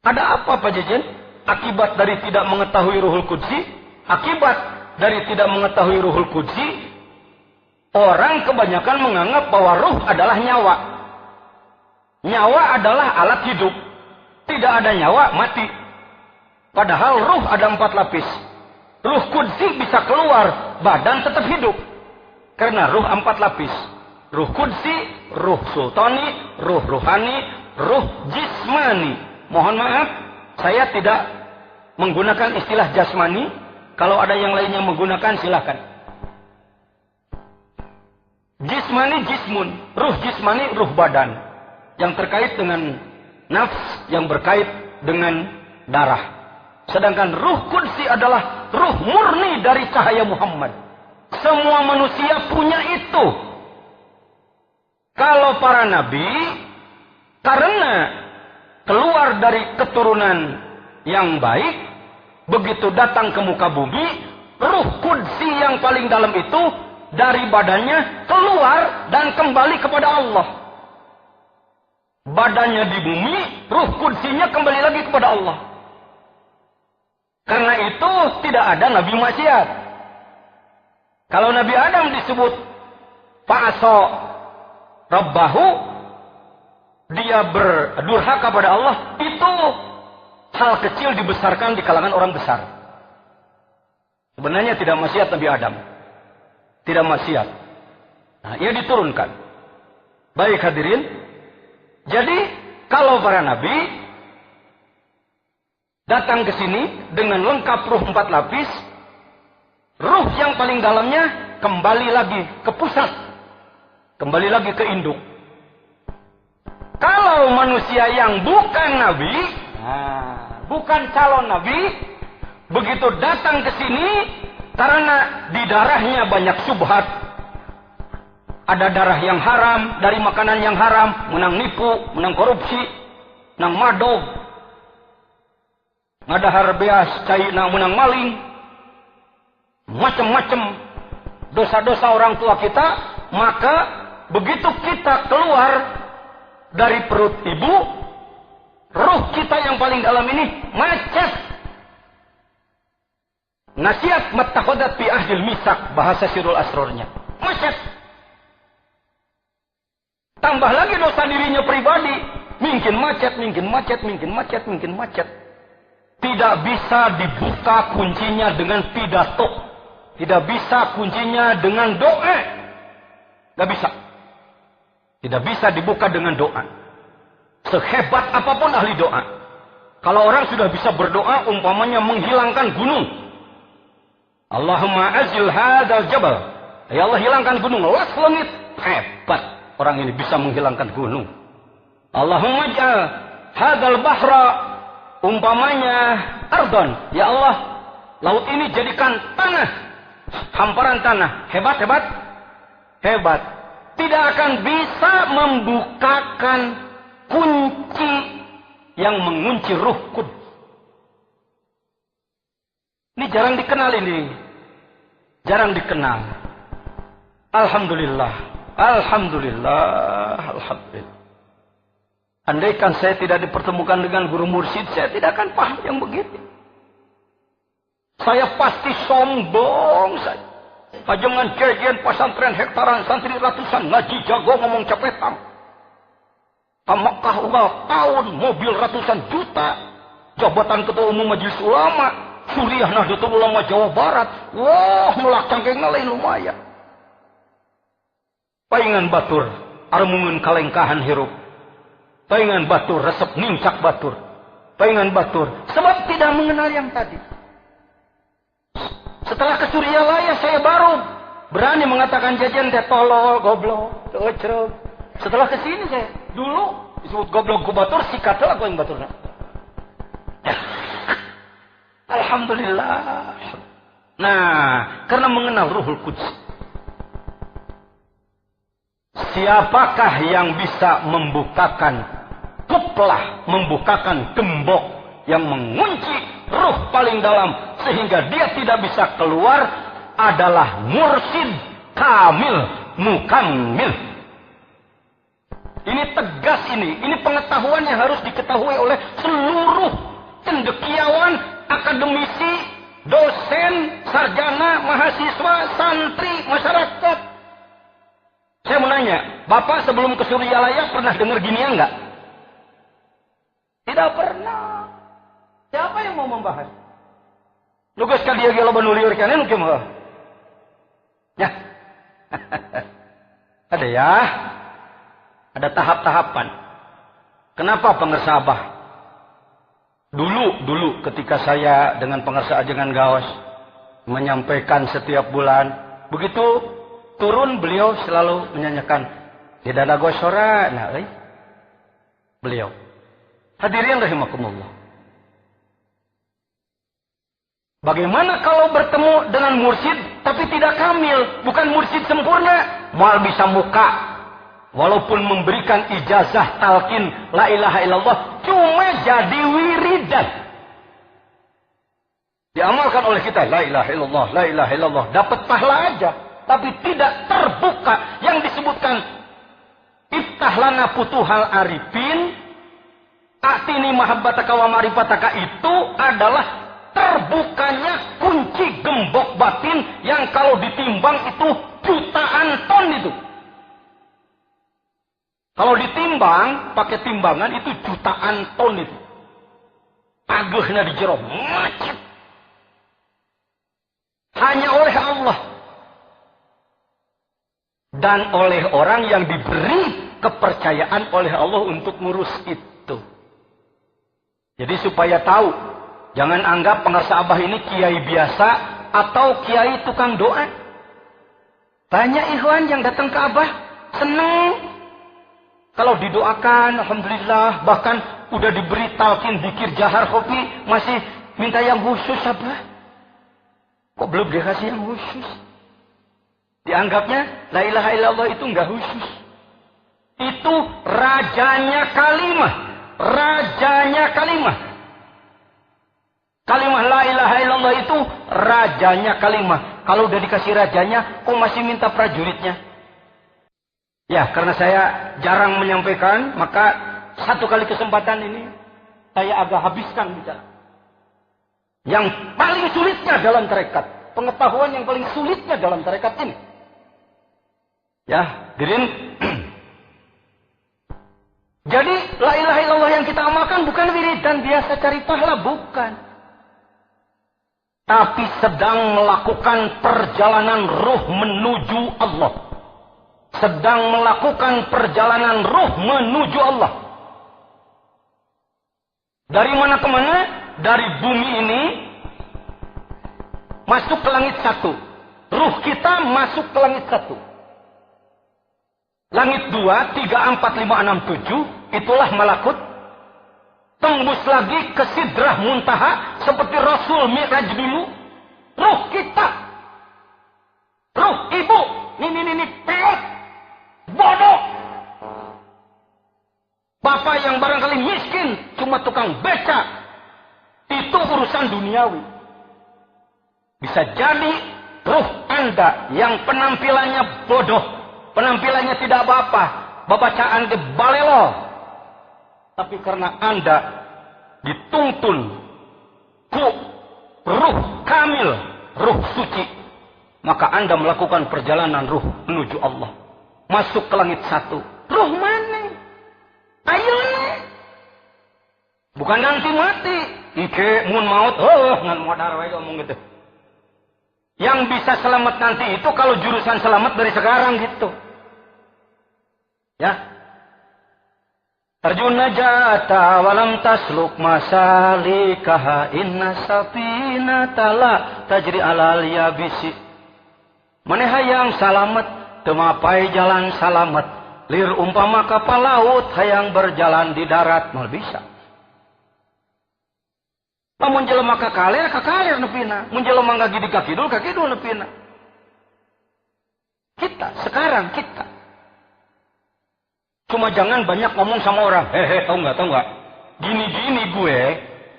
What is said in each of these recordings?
Ada apa Pak Jajan? Akibat dari tidak mengetahui Ruhul Qudsi, akibat dari tidak mengetahui Ruhul Qudsi, orang kebanyakan menganggap bahwa ruh adalah nyawa. Nyawa adalah alat hidup. Tidak ada nyawa, mati. Padahal ruh ada 4 lapis. Ruh Qudsi bisa keluar, badan tetap hidup. Karena ruh 4 lapis. Ruh Qudsi, ruh sultani, ruh ruhani, ruh jismani. Mohon maaf, saya tidak menggunakan istilah jasmani. Kalau ada yang lainnya menggunakan, silakan. Jismani, jismun. Ruh jismani, ruh badan. Yang terkait dengan nafs, yang berkait dengan darah. Sedangkan ruh Qudsi adalah ruh murni dari cahaya Muhammad. Semua manusia punya itu. Kalau para nabi, karena keluar dari keturunan yang baik, begitu datang ke muka bumi, ruh Qudsi yang paling dalam itu dari badannya keluar dan kembali kepada Allah. Badannya di bumi, ruh Qudsinya kembali lagi kepada Allah. Karena itu tidak ada nabi maksiat. Kalau Nabi Adam disebut fa'asa rabbahu, dia berdurhaka pada Allah, itu hal kecil dibesarkan di kalangan orang besar. Sebenarnya tidak maksiat Nabi Adam. Tidak maksiat. Nah, ia diturunkan. Baik hadirin. Jadi, kalau para nabi datang ke sini dengan lengkap ruh 4 lapis, ruh yang paling dalamnya kembali lagi ke pusat. Kembali lagi ke induk. Kalau manusia yang bukan nabi, bukan calon nabi, begitu datang ke sini, karena di darahnya banyak subhat, ada darah yang haram, dari makanan yang haram, menang nipu, menang korupsi, menang madog, ngadahar beas, caina menang maling, macam-macam dosa-dosa orang tua kita, maka begitu kita keluar dari perut ibu, ruh kita yang paling dalam ini macet. Nasihat mattakodat fi ahdil misak, bahasa Sirul Asrornya. Macet. Tambah lagi dosa dirinya pribadi. Mungkin macet, mungkin macet, mungkin macet, mungkin macet. Tidak bisa dibuka kuncinya dengan pidato. Tidak bisa kuncinya dengan doa. Tidak bisa. Tidak bisa dibuka dengan doa. Sehebat apapun ahli doa. Kalau orang sudah bisa berdoa, umpamanya menghilangkan gunung. Allahumma azil hadzal jabal. Ya Allah, hilangkan gunung. Las langit. Hebat. Orang ini bisa menghilangkan gunung. Allahumma ja'al hadzal bahra, umpamanya ardon. Ya Allah, laut ini jadikan tanah. Hamparan tanah. Hebat, hebat. Hebat. Tidak akan bisa membukakan kunci yang mengunci ruh Qudus. Ini jarang dikenal ini. Jarang dikenal. Alhamdulillah. Alhamdulillah. Alhamdulillah. Andaikan saya tidak dipertemukan dengan guru mursyid, saya tidak akan paham yang begitu. Saya pasti sombong saja. Pajangan jajan pesantren hektaran, santri ratusan, ngaji jago ngomong cepetam. Ke Mekah ulang tahun, mobil ratusan juta, jabatan ketua umum majelis ulama, suriah Nahdlatul Ulama Jawa Barat. Wah, melak cangkengna lain lumayan. Paingan batur, armungun kalengkahan hirup. Paingan batur, resep nincak batur. Paingan batur, sebab tidak mengenal yang tadi. Setelah ke Suryalaya saya baru berani mengatakan jajan teh tolol, goblok, cocrok. Setelah ke sini saya dulu disebut goblok ku batur, sikatlah aku yang baturna. Alhamdulillah. Nah, karena mengenal Ruhul Quds. Siapakah yang bisa membukakan kuplah, membukakan gembok yang mengunci ruh paling dalam sehingga dia tidak bisa keluar, adalah mursyid kamil mukammil. Ini tegas ini pengetahuan yang harus diketahui oleh seluruh cendekiawan, akademisi, dosen, sarjana, mahasiswa, santri, masyarakat. Saya mau nanya, Bapak sebelum ke Suryalaya pernah dengar ginian enggak? Tidak pernah. Siapa yang mau membahas? Lugas ka dia gelo banuliur kanen kumaha? Ya. Ada ya. Ada tahap-tahapan. Kenapa pengersa Abah? Dulu ketika saya dengan pengersa Ajengan Gaos menyampaikan setiap bulan, begitu turun beliau selalu menyanyikan tidak ada gosora, beliau. Hadirin rahimakumullah. Bagaimana kalau bertemu dengan mursyid tapi tidak kamil, bukan mursyid sempurna, mal bisa muka, walaupun memberikan ijazah talqin la ilaha illallah, cuma jadi wiridan. Diamalkan oleh kita la ilaha illallah, la ilaha illallah, dapat pahala aja, tapi tidak terbuka yang disebutkan iftah lana futuhal arifin atini mahabbataka wa marifataka, itu adalah terbukanya kunci gembok batin yang kalau ditimbang itu jutaan ton itu. Kalau ditimbang pakai timbangan itu jutaan ton itu. Agehna di jero macet. Hanya oleh Allah dan oleh orang yang diberi kepercayaan oleh Allah untuk ngurus itu. Jadi supaya tahu, jangan anggap pengersa Abah ini kiai biasa atau kiai tukang doa. Banyak ikhwan yang datang ke Abah seneng kalau didoakan, alhamdulillah, bahkan udah diberi talqin zikir jahar kopi masih minta yang khusus Abah. Kok belum dikasih yang khusus? Dianggapnya la ilaha illallah itu enggak khusus. Itu rajanya kalimah. Rajanya kalimah. Kalimah la ilaha illallah itu rajanya kalimah. Kalau udah dikasih rajanya, kok masih minta prajuritnya? Ya, karena saya jarang menyampaikan, maka satu kali kesempatan ini saya agak habiskan bicara. Yang paling sulitnya dalam tarekat, pengetahuan yang paling sulitnya dalam tarekat ini. Ya, dirin. Jadi la ilaha illallah yang kita amalkan bukan wiridan biasa cari pahala, bukan. Tapi sedang melakukan perjalanan ruh menuju Allah. Sedang melakukan perjalanan ruh menuju Allah. Dari mana ke mana? Dari bumi ini masuk ke langit satu. Ruh kita masuk ke langit satu. Langit 2, 3, 4, 5, 6, 7, itulah malakut. Tembus lagi ke Sidrah Muntaha seperti Rasul Mi'raj dulu. Ruh kita, ruh ibu, ini peot, bodoh. Bapak yang barangkali miskin, cuma tukang beca, itu urusan duniawi. Bisa jadi ruh Anda yang penampilannya bodoh, penampilannya tidak apa-apa, babacaan ke balelo. Tapi karena Anda dituntun ku ruh kamil, ruh suci, maka Anda melakukan perjalanan ruh menuju Allah. Masuk ke langit satu. Ruh mana? Ayo nih. Bukan nanti mati. Ike mun maut, ngan modar wae ngomong gitu. Yang bisa selamat nanti itu kalau jurusan selamat dari sekarang gitu. Ya. Tarjun najata walam tasluk masalikaha inna safinata la tajri alal yabisi. Maneh hayang salamet teu mapai jalan salamet, lir umpama kapal laut hayang berjalan di darat moal bisa. Lamun jelema kakaler nepina, mun jelema ngagidi ka kidul nepina. Kita sekarang kita cuma jangan banyak ngomong sama orang. Tau nggak? Gini gue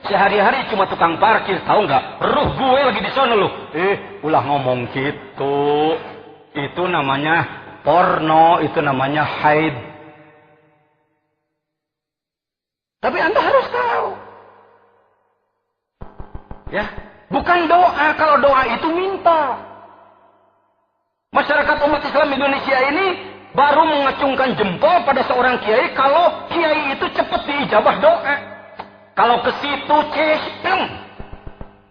sehari-hari cuma tukang parkir, tahu nggak? Ruh gue lagi di sana loh. Ulah ngomong gitu. Itu namanya porno, itu namanya haid. Tapi Anda harus tahu. Ya, bukan doa. Kalau doa itu minta. Masyarakat umat Islam Indonesia ini baru mengacungkan jempol pada seorang kiai kalau kiai itu cepat diijabah doa. Kalau ke situ cestem.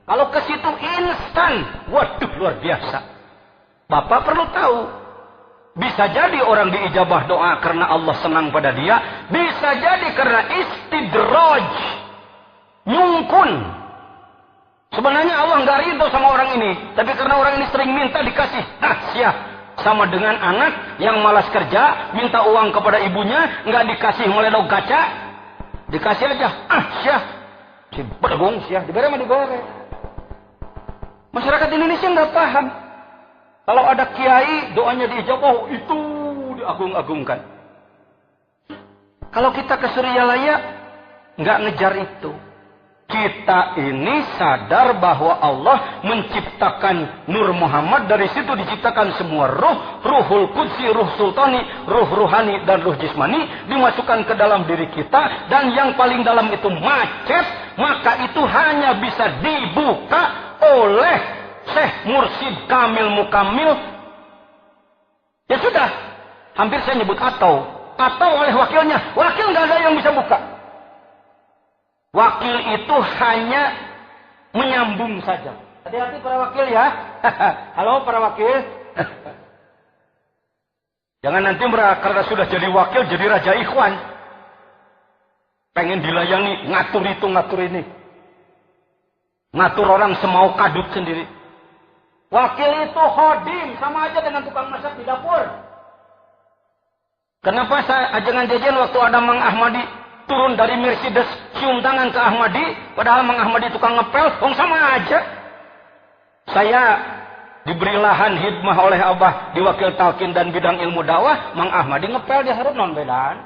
Kalau ke situ instan. Waduh, luar biasa. Bapak perlu tahu. Bisa jadi orang diijabah doa karena Allah senang pada dia. Bisa jadi karena istidraj. Nyungkun. Sebenarnya Allah nggak ridho sama orang ini. Tapi karena orang ini sering minta dikasih. Siap. Sama dengan anak yang malas kerja. Minta uang kepada ibunya. Nggak dikasih meledok kaca. Dikasih aja. Siap. Si bergong siap. Diberi mah diberi. Masyarakat Indonesia nggak paham. Kalau ada kiai, doanya diijabah, itu diagung-agungkan. Kalau kita ke Suryalaya, nggak ngejar itu. Kita ini sadar bahwa Allah menciptakan Nur Muhammad, dari situ diciptakan semua ruh, ruhul qudsi, ruh sultani, ruh ruhani, dan ruh jismani, dimasukkan ke dalam diri kita, dan yang paling dalam itu macet, maka itu hanya bisa dibuka oleh Syekh Mursyid Kamil Mukamil. Ya sudah, hampir saya nyebut atau oleh wakilnya. Wakil nggak ada yang bisa buka. Wakil itu hanya menyambung saja. Hati-hati para wakil ya. Halo para wakil. Jangan nanti karena sudah jadi wakil jadi raja ikhwan. Pengen dilayani, ngatur itu ngatur ini. Ngatur orang semau kadut sendiri. Wakil itu khodim, sama aja dengan tukang masak di dapur. Kenapa saya ajangan jajan waktu ada Mang Ahmadi turun dari Mercedes, cium tangan ke Ahmadi, padahal Mang Ahmadi tukang ngepel, sama aja. Saya diberi lahan hidmah oleh Abah di Wakil Talqin dan bidang ilmu dakwah, Mang Ahmadi ngepel di hareup non bedaan.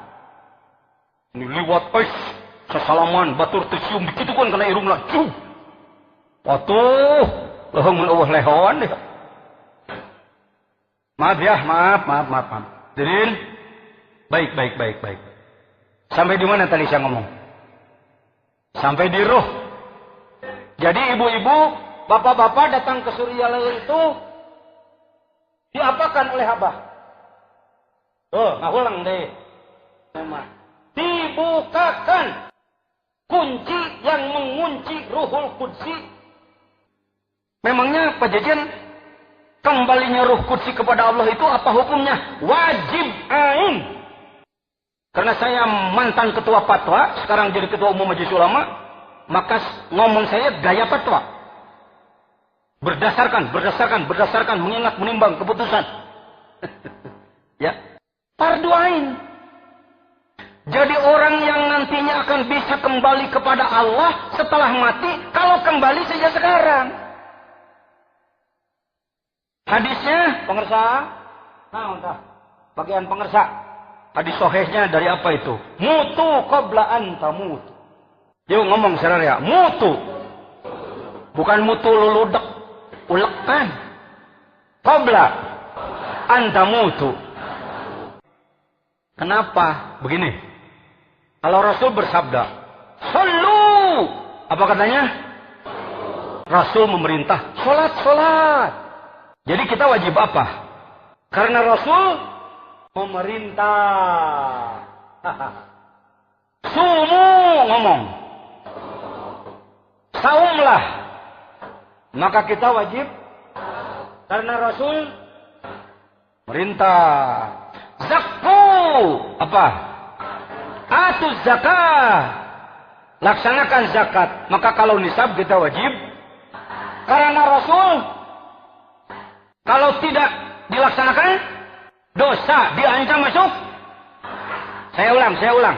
Ini liwat sesalaman batur teu cium dikitukeun kana irungna. Atuh lehong mun eueuh lehon deh. Maaf ya, maaf. Dirin, baik. Sampai di mana tadi saya ngomong? Sampai di ruh. Jadi ibu-ibu, bapak-bapak datang ke Suryalaya itu diapakan oleh Abah? Tuh, ngahulang deh. Dibukakan kunci yang mengunci ruhul qudsi. Memangnya Pak Jajan, kembalinya ruh qudsi kepada Allah itu apa hukumnya? Wajib ain. Karena saya mantan ketua fatwa, sekarang jadi ketua umum Majelis Ulama, maka ngomong saya gaya fatwa. Berdasarkan, mengingat, menimbang keputusan. Ya, fardu ain. Jadi orang yang nantinya akan bisa kembali kepada Allah setelah mati, kalau kembali saja sekarang. Hadisnya, pengersa. Nah, entah. Bagian pengersa. Hadis sohehnya dari apa itu? Mutu qabla an tamut. Yuk ngomong ya. Mutu. Bukan mutu luludek. Ulekan. Qabla an tamutu. Kenapa? Begini. Kalau Rasul bersabda, "Sallu." Apa katanya? Rasul memerintah, "Salat." Jadi kita wajib apa? Karena Rasul memerintah. Sumu ngomong. Saumlah. Maka kita wajib. Karena Rasul merintah. Zakku. Apa? Atuz zakat. Laksanakan zakat. Maka kalau nisab kita wajib. Karena Rasul. Kalau tidak dilaksanakan, dosa, diancam masuk. Saya ulang.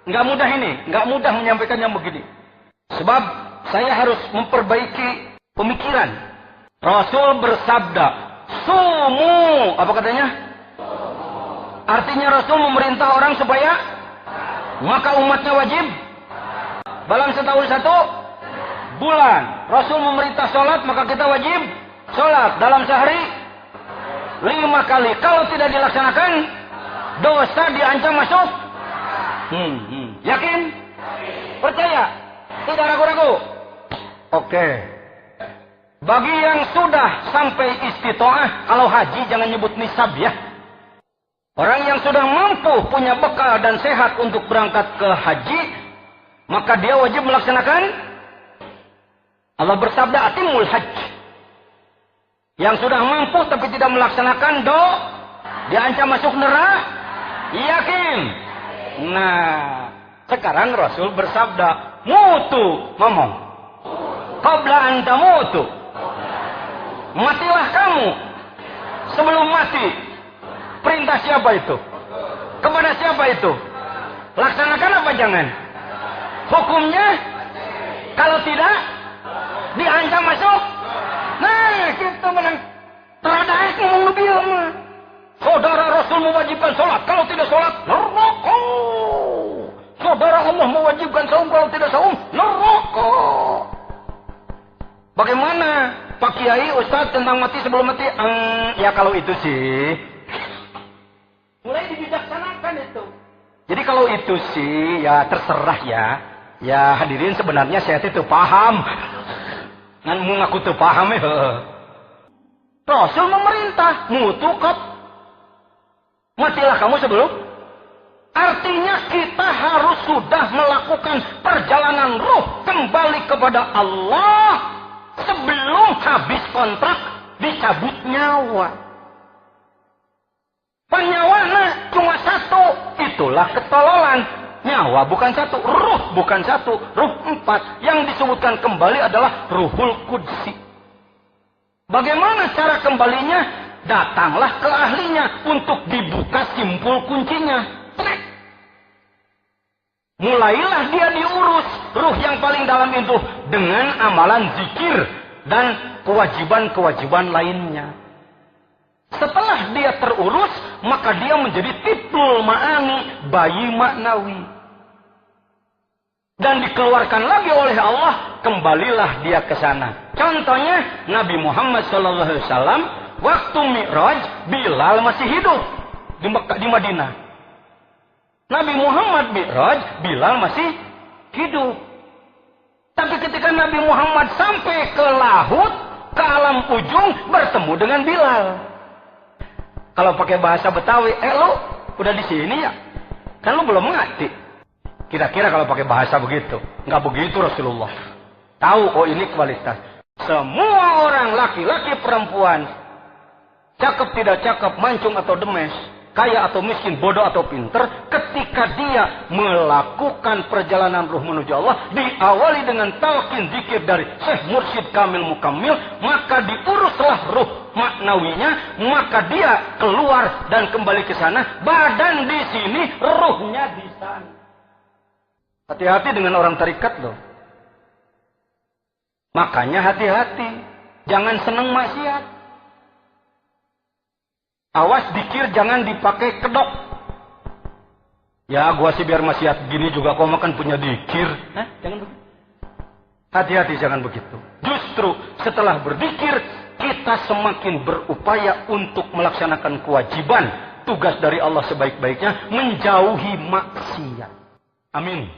Nggak mudah ini, nggak mudah menyampaikannya begini. Sebab saya harus memperbaiki pemikiran. Rasul bersabda, "Sumu." Apa katanya? Artinya Rasul memerintah orang supaya maka umatnya wajib dalam setahun 1 bulan. Rasul memerintah sholat, maka kita wajib sholat dalam sehari 5 kali. Kalau tidak dilaksanakan, dosa diancam masuk. Yakin? Percaya? Tidak ragu-ragu? Oke. Bagi yang sudah sampai istitoah, kalau haji jangan nyebut nisab ya. Orang yang sudah mampu punya bekal dan sehat untuk berangkat ke haji, maka dia wajib melaksanakan. Allah bersabda, atimul hajj. Yang sudah mampu tapi tidak melaksanakan diancam masuk neraka. Yakin? Nah, sekarang Rasul bersabda, mutu ngomong. Qabla anta mutu. Matilah kamu sebelum mati. Perintah siapa itu? Kepada siapa itu? Laksanakan apa jangan? Hukumnya? Kalau tidak, diancam masuk. Nah, kita menang. Teradai ngomong lebih lama. Saudara Rasul mewajibkan sholat. Kalau tidak sholat, neraka. Saudara Allah mewajibkan saum. Kalau tidak saum, neraka. Bagaimana Pak Kiai, Ustaz tentang mati sebelum mati? Ya kalau itu sih. Mulai dibijaksanakan itu. Jadi kalau itu sih, ya terserah ya. Ya hadirin sebenarnya saya itu paham. Ngan mengaku itu paham ya. Rasul memerintah, mutukap. Matilah kamu sebelum. Artinya kita harus sudah melakukan perjalanan ruh kembali kepada Allah sebelum habis kontrak dicabut nyawa. Penyawana cuma satu, itulah ketololan. Nyawa bukan satu, ruh bukan satu, ruh 4. Yang disebutkan kembali adalah Ruhul Qudsi. Bagaimana cara kembalinya? Datanglah ke ahlinya untuk dibuka simpul kuncinya. Mulailah dia diurus ruh yang paling dalam itu dengan amalan zikir dan kewajiban-kewajiban lainnya. Setelah dia terurus, maka dia menjadi tiplul ma'ani, bayi maknawi. Dan dikeluarkan lagi oleh Allah, kembalilah dia ke sana. Contohnya Nabi Muhammad SAW waktu Mi'raj, Bilal masih hidup di Madinah. Nabi Muhammad Mi'raj, Bilal masih hidup. Tapi ketika Nabi Muhammad sampai ke laut, ke alam ujung, bertemu dengan Bilal. Kalau pakai bahasa Betawi, lu udah di sini ya? Kan lu belum ngerti. Kira-kira kalau pakai bahasa begitu. Nggak begitu Rasulullah. Tahu, oh ini kualitas. Semua orang, laki-laki, perempuan, cakep tidak cakep, mancung atau demes, kaya atau miskin, bodoh atau pinter, ketika dia melakukan perjalanan ruh menuju Allah, diawali dengan talqin zikir dari Syekh Mursyid Kamil Mukammil, maka diuruslah ruh maknawinya, maka dia keluar dan kembali ke sana, badan di sini, ruhnya di sana. Hati-hati dengan orang tarikat loh. Makanya hati-hati, jangan seneng maksiat. Awas dikir jangan dipakai kedok. Ya gua sih biar maksiat gini juga kau makan punya dikir. Jangan begitu. Hati-hati jangan begitu. Justru setelah berzikir kita semakin berupaya untuk melaksanakan kewajiban tugas dari Allah sebaik-baiknya, menjauhi maksiat. Amin.